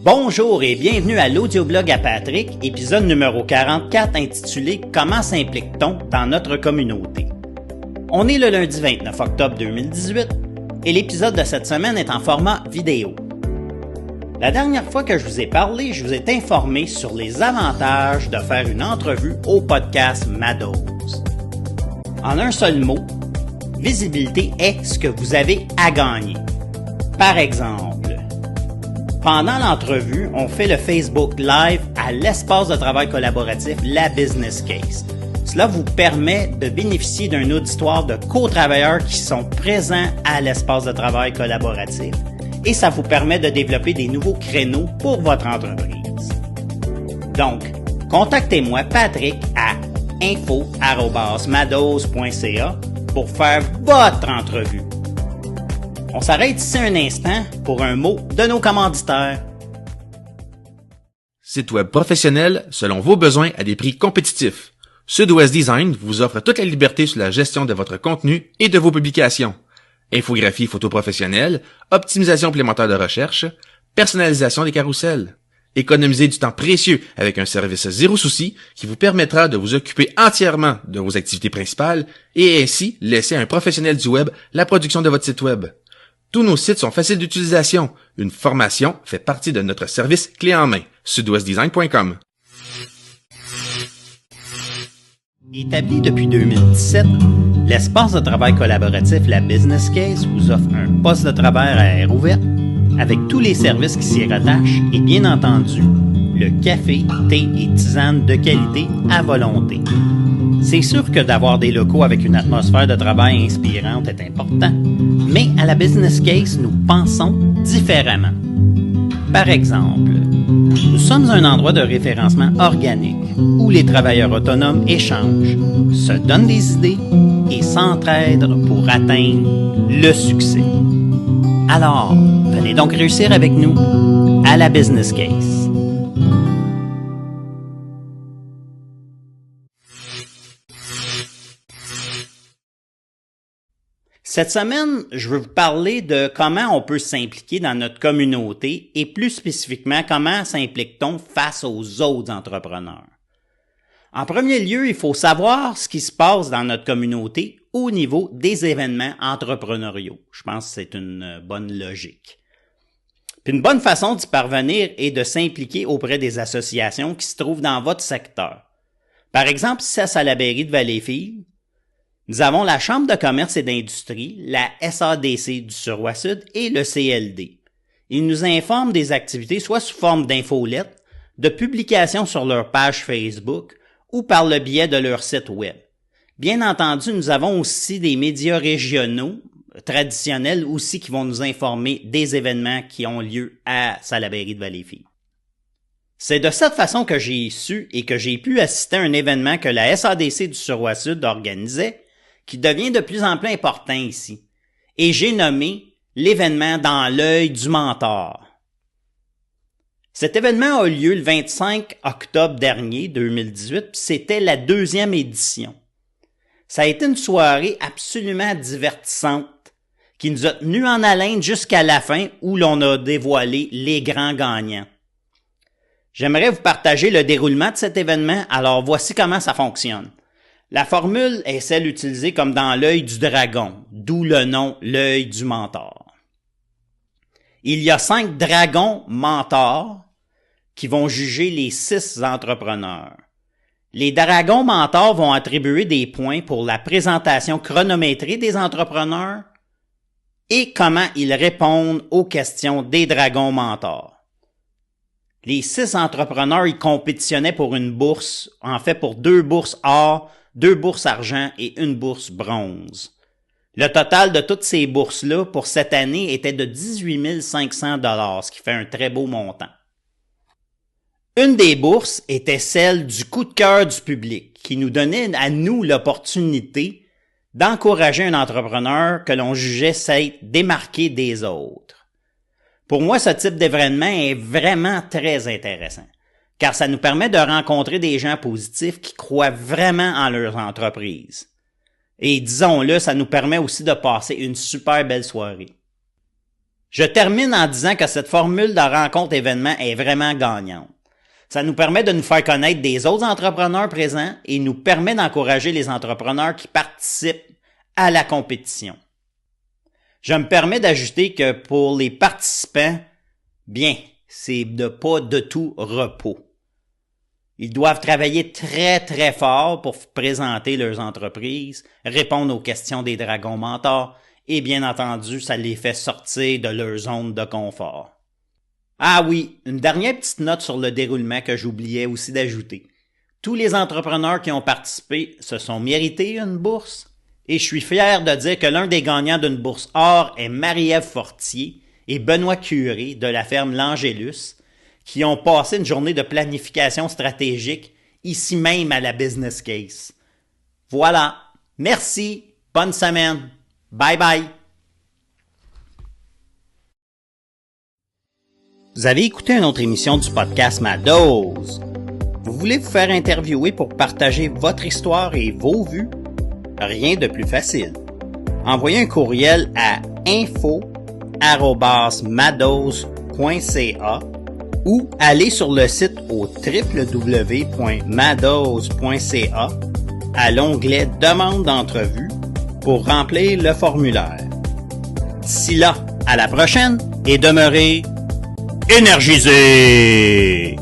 Bonjour et bienvenue à l'audioblog à Patrick, épisode numéro 44 intitulé « Comment s'implique-t-on dans notre communauté ?» On est le lundi 29 octobre 2018 et l'épisode de cette semaine est en format vidéo. La dernière fois que je vous ai parlé, je vous ai informé sur les avantages de faire une entrevue au podcast Madose. En un seul mot, visibilité est ce que vous avez à gagner. Par exemple, pendant l'entrevue, on fait le Facebook Live à l'espace de travail collaboratif La Business Case. Cela vous permet de bénéficier d'un auditoire de co-travailleurs qui sont présents à l'espace de travail collaboratif et ça vous permet de développer des nouveaux créneaux pour votre entreprise. Donc, contactez-moi Patrick à info@madose.ca pour faire votre entrevue. On s'arrête ici un instant pour un mot de nos commanditaires. Site web professionnel selon vos besoins à des prix compétitifs. Sud-Ouest Design vous offre toute la liberté sur la gestion de votre contenu et de vos publications. Infographie photo professionnelle, optimisation complémentaire de recherche, personnalisation des carousels. Économisez du temps précieux avec un service zéro souci qui vous permettra de vous occuper entièrement de vos activités principales et ainsi laisser à un professionnel du web la production de votre site web. Tous nos sites sont faciles d'utilisation. Une formation fait partie de notre service clé en main. sudouestdesign.com. Établi depuis 2017, l'espace de travail collaboratif La Business Case vous offre un poste de travail à air ouvert avec tous les services qui s'y rattachent et bien entendu, le café, thé et tisane de qualité à volonté. C'est sûr que d'avoir des locaux avec une atmosphère de travail inspirante est important, mais à la Business Case, nous pensons différemment. Par exemple, nous sommes un endroit de référencement organique où les travailleurs autonomes échangent, se donnent des idées et s'entraident pour atteindre le succès. Alors, venez donc réussir avec nous à la Business Case. Cette semaine, je veux vous parler de comment on peut s'impliquer dans notre communauté et plus spécifiquement, comment s'implique-t-on face aux autres entrepreneurs. En premier lieu, il faut savoir ce qui se passe dans notre communauté au niveau des événements entrepreneuriaux. Je pense que c'est une bonne logique. Puis une bonne façon d'y parvenir est de s'impliquer auprès des associations qui se trouvent dans votre secteur. Par exemple, si c'est à Salaberry de Valleyfield, nous avons la Chambre de commerce et d'industrie, la SADC du Sur-Ouest-Sud et le CLD. Ils nous informent des activités soit sous forme d'infolettes, de publications sur leur page Facebook ou par le biais de leur site web. Bien entendu, nous avons aussi des médias régionaux, traditionnels aussi, qui vont nous informer des événements qui ont lieu à Salaberry de Valleyfield. C'est de cette façon que j'ai su et que j'ai pu assister à un événement que la SADC du Sur-Ouest-Sud organisait, qui devient de plus en plus important ici. Et j'ai nommé l'événement dans l'œil du mentor. Cet événement a eu lieu le 25 octobre dernier, 2018, puis c'était la 2e édition. Ça a été une soirée absolument divertissante, qui nous a tenus en haleine jusqu'à la fin où l'on a dévoilé les grands gagnants. J'aimerais vous partager le déroulement de cet événement, alors voici comment ça fonctionne. La formule est celle utilisée comme dans l'œil du dragon, d'où le nom l'œil du mentor. Il y a 5 dragons mentors qui vont juger les 6 entrepreneurs. Les dragons mentors vont attribuer des points pour la présentation chronométrée des entrepreneurs et comment ils répondent aux questions des dragons mentors. Les 6 entrepreneurs y compétitionnaient pour une bourse, en fait pour 2 bourses or, 2 bourses argent et 1 bourse bronze. Le total de toutes ces bourses-là pour cette année était de 18 500 $, ce qui fait un très beau montant. Une des bourses était celle du coup de cœur du public, qui nous donnait à nous l'opportunité d'encourager un entrepreneur que l'on jugeait s'être démarqué des autres. Pour moi, ce type d'événement est vraiment très intéressant, car ça nous permet de rencontrer des gens positifs qui croient vraiment en leur entreprise. Et disons-le, ça nous permet aussi de passer une super belle soirée. Je termine en disant que cette formule de rencontre événement est vraiment gagnante. Ça nous permet de nous faire connaître des autres entrepreneurs présents et nous permet d'encourager les entrepreneurs qui participent à la compétition. Je me permets d'ajouter que pour les participants, bien, c'est pas de tout repos. Ils doivent travailler très, très fort pour présenter leurs entreprises, répondre aux questions des dragons mentors et bien entendu, ça les fait sortir de leur zone de confort. Ah oui, une dernière petite note sur le déroulement que j'oubliais aussi d'ajouter. Tous les entrepreneurs qui ont participé se sont mérités une bourse et je suis fier de dire que l'un des gagnants d'une bourse or est Marie-Ève Fortier et Benoît Curé de la ferme L'Angélus, qui ont passé une journée de planification stratégique ici même à la Business Case. Voilà. Merci. Bonne semaine. Bye bye. Vous avez écouté une autre émission du podcast Ma Dose. Vous voulez vous faire interviewer pour partager votre histoire et vos vues? Rien de plus facile. Envoyez un courriel à info@madose.ca ou allez sur le site au www.madose.ca à l'onglet Demande d'entrevue pour remplir le formulaire. D'ici là, à la prochaine et demeurez énergisés!